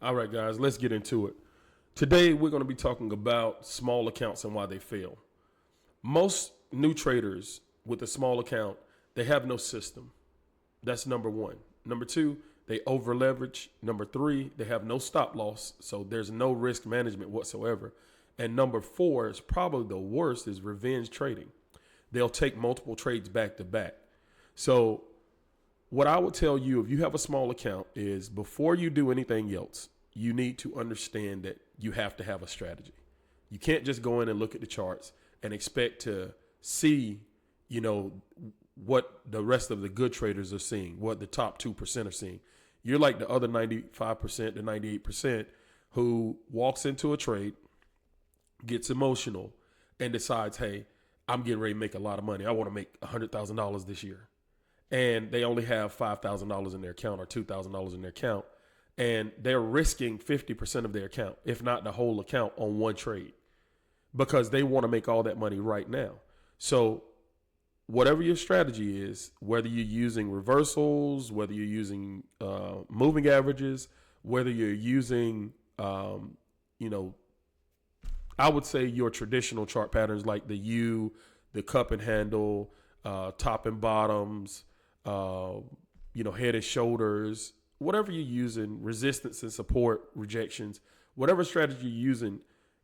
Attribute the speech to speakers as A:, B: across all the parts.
A: All right, guys, let's get into it. Today, we're going to be talking about small accounts and why they fail. Most new traders with a small account, they have no system. That's number one. Number two, they over leverage. Number three, they have no stop loss. So there's no risk management whatsoever. And number four is probably the worst is revenge trading. They'll take multiple trades back to back. So what I would tell you if you have a small account is before you do anything else, you need to understand that you have to have a strategy. You can't just go in and look at the charts and expect to see, you know, what the rest of the good traders are seeing, what the top 2% are seeing. You're like the other 95% to 98% who walks into a trade, gets emotional, and decides, hey, I'm getting ready to make a lot of money. I want to make $100,000 this year. And they only have $5,000 in their account or $2,000 in their account. And they're risking 50% of their account, if not the whole account, on one trade because they want to make all that money right now. So whatever your strategy is, whether you're using reversals, whether you're using moving averages, whether you're using, I would say your traditional chart patterns like the U, the cup and handle, top and bottoms, head and shoulders, whatever you're using, resistance and support, rejections, whatever strategy you're using,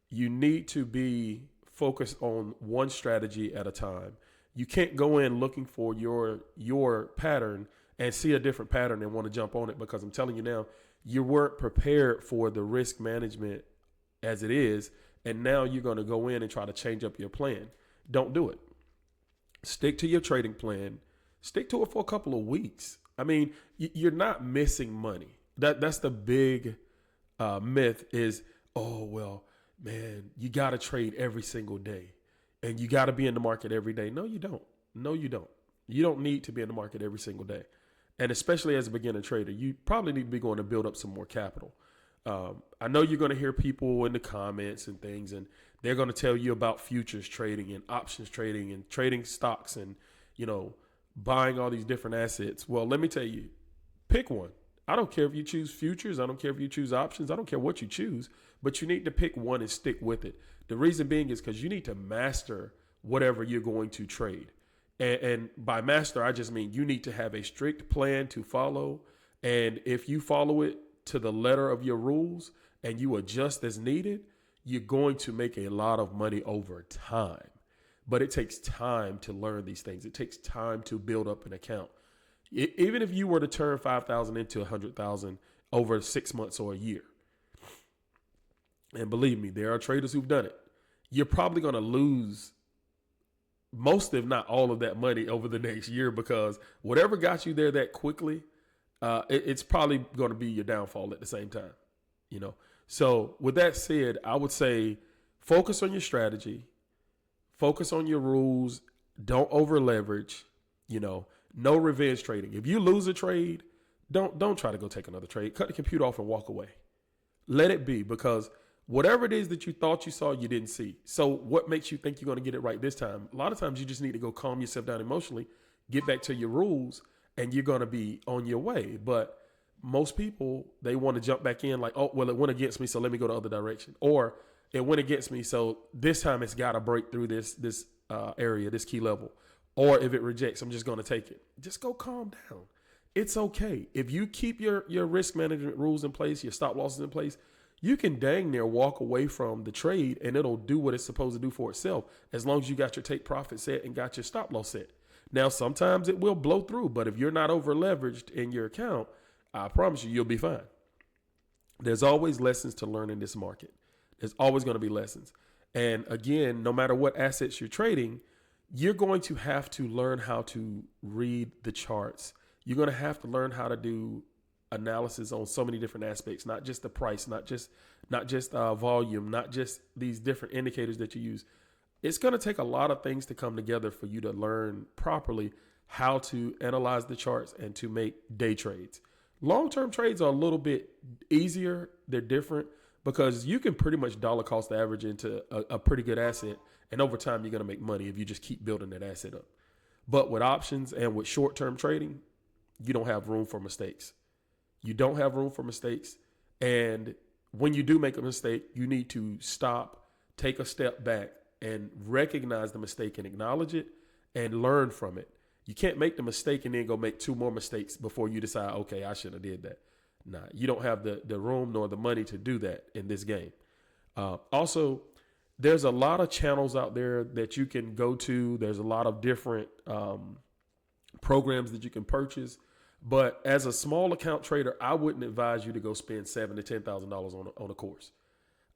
A: you need to be focused on one strategy at a time. You can't go in looking for your pattern and see a different pattern and want to jump on it because I'm telling you now, you weren't prepared for the risk management as it is, and now you're going to go in and try to change up your plan. Don't do it. Stick to your trading plan. Stick to it for a couple of weeks. I mean, you're not missing money. That's the big myth is, oh, well, man, you got to trade every single day and you got to be in the market every day. No, you don't. No, you don't. You don't need to be in the market every single day. And especially as a beginner trader, you probably need to be going to build up some more capital. I know you're going to hear people in the comments and things, and they're going to tell you about futures trading and options trading and trading stocks and, buying all these different assets. Well, let me tell you, pick one. I don't care if you choose futures. I don't care if you choose options. I don't care what you choose, but you need to pick one and stick with it. The reason being is because you need to master whatever you're going to trade. And by master, I just mean you need to have a strict plan to follow. And if you follow it to the letter of your rules and you adjust as needed, you're going to make a lot of money over time. But it takes time to learn these things. It takes time to build up an account. Even if you were to turn 5,000 into 100,000 over 6 months or a year, and believe me, there are traders who've done it, you're probably going to lose most, if not all of that money over the next year because whatever got you there that quickly, it's probably going to be your downfall at the same time, So with that said, I would say focus on your strategy, focus on your rules, don't over leverage, no revenge trading. If you lose a trade, don't try to go take another trade. Cut the computer off and walk away. Let it be because whatever it is that you thought you saw, you didn't see. So what makes you think you're going to get it right this time? A lot of times you just need to go calm yourself down emotionally, get back to your rules, and you're going to be on your way. But most people, they want to jump back in like, oh, well, it went against me, so let me go the other direction. Or it went against me, so this time it's got to break through this area, this key level. Or if it rejects, I'm just going to take it. Just go calm down. It's okay. If you keep your risk management rules in place, your stop losses in place, you can dang near walk away from the trade and it'll do what it's supposed to do for itself as long as you got your take profit set and got your stop loss set. Now, sometimes it will blow through, but if you're not over leveraged in your account, I promise you'll be fine. There's always lessons to learn in this market. There's always going to be lessons. And again, no matter what assets you're trading, you're going to have to learn how to read the charts. You're going to have to learn how to do analysis on so many different aspects, not just the price, not just volume, not just these different indicators that you use. It's going to take a lot of things to come together for you to learn properly how to analyze the charts and to make day trades. Long-term trades are a little bit easier. They're different because you can pretty much dollar cost average into a pretty good asset. And over time, you're going to make money if you just keep building that asset up. But with options and with short-term trading, you don't have room for mistakes. You don't have room for mistakes. And when you do make a mistake, you need to stop, take a step back, and recognize the mistake and acknowledge it and learn from it. You can't make the mistake and then go make two more mistakes before you decide, okay, I shouldn't have did that. Nah, you don't have the room nor the money to do that in this game. Also, there's a lot of channels out there that you can go to. There's a lot of different programs that you can purchase. But as a small account trader, I wouldn't advise you to go spend $7,000 to $10,000 on a course.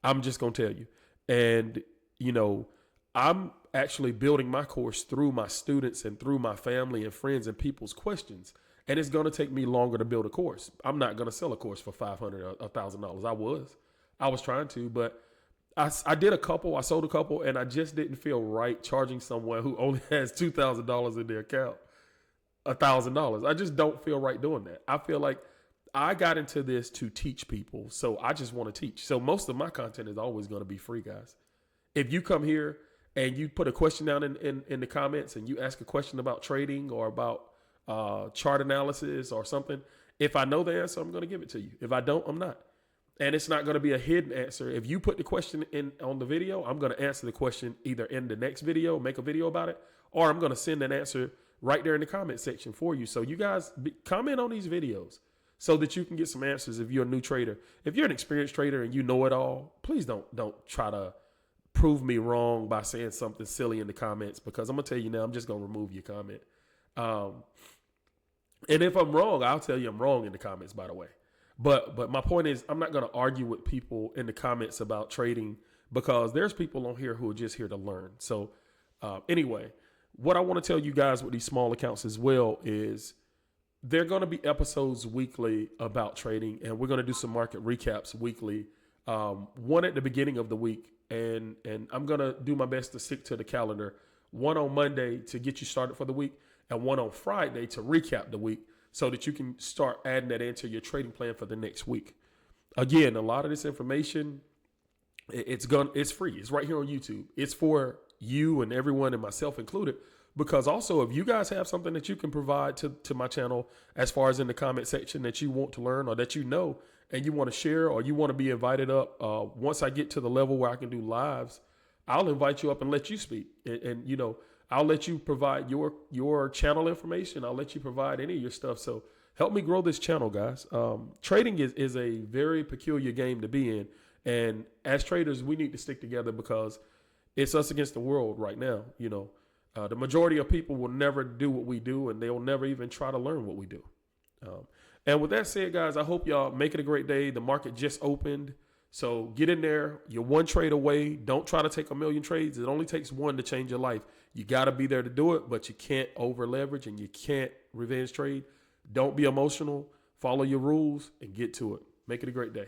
A: I'm just going to tell you. And, you know, I'm actually building my course through my students and through my family and friends and people's questions. And it's going to take me longer to build a course. I'm not going to sell a course for $500 or $1,000. I was trying to, but I did a couple. I sold a couple, and I just didn't feel right charging someone who only has $2,000 in their account $1,000. I just don't feel right doing that. I feel like I got into this to teach people, so I just want to teach. So most of my content is always going to be free, guys. If you come here and you put a question down in the comments and you ask a question about trading or about chart analysis or something, if I know the answer, I'm going to give it to you. If I don't, I'm not. And it's not going to be a hidden answer. If you put the question in on the video, I'm going to answer the question either in the next video, make a video about it, or I'm going to send an answer right there in the comment section for you. So you guys comment on these videos so that you can get some answers if you're a new trader. If you're an experienced trader and you know it all, please don't try to prove me wrong by saying something silly in the comments, because I'm going to tell you now, I'm just going to remove your comment. And if I'm wrong, I'll tell you I'm wrong in the comments, by the way. But my point is, I'm not going to argue with people in the comments about trading, because there's people on here who are just here to learn. So anyway, what I want to tell you guys with these small accounts as well is there are going to be episodes weekly about trading, and we're going to do some market recaps weekly. One at the beginning of the week, and I'm going to do my best to stick to the calendar. One on Monday to get you started for the week, and one on Friday to recap the week, so that you can start adding that into your trading plan for the next week. Again, a lot of this information, it's free. It's right here on YouTube. It's for you and everyone, and myself included, because also if you guys have something that you can provide to my channel as far as in the comment section that you want to learn, or that you know and you want to share, or you want to be invited up, once I get to the level where I can do lives, I'll invite you up and let you speak. And you know, I'll let you provide your channel information. I'll let you provide any of your stuff. So help me grow this channel, guys. Trading is a very peculiar game to be in. And as traders, we need to stick together, because it's us against the world right now. You know, the majority of people will never do what we do, and they'll never even try to learn what we do. And with that said, guys, I hope y'all make it a great day. The market just opened. So get in there. You're one trade away. Don't try to take a million trades. It only takes one to change your life. You got to be there to do it, but you can't over leverage and you can't revenge trade. Don't be emotional. Follow your rules and get to it. Make it a great day.